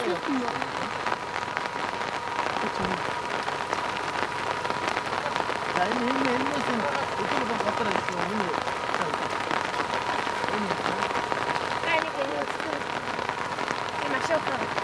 자, 일로 있으면 이쪽으로 좀 갖다 줬어. Dai, che io sto. Ma sciocco.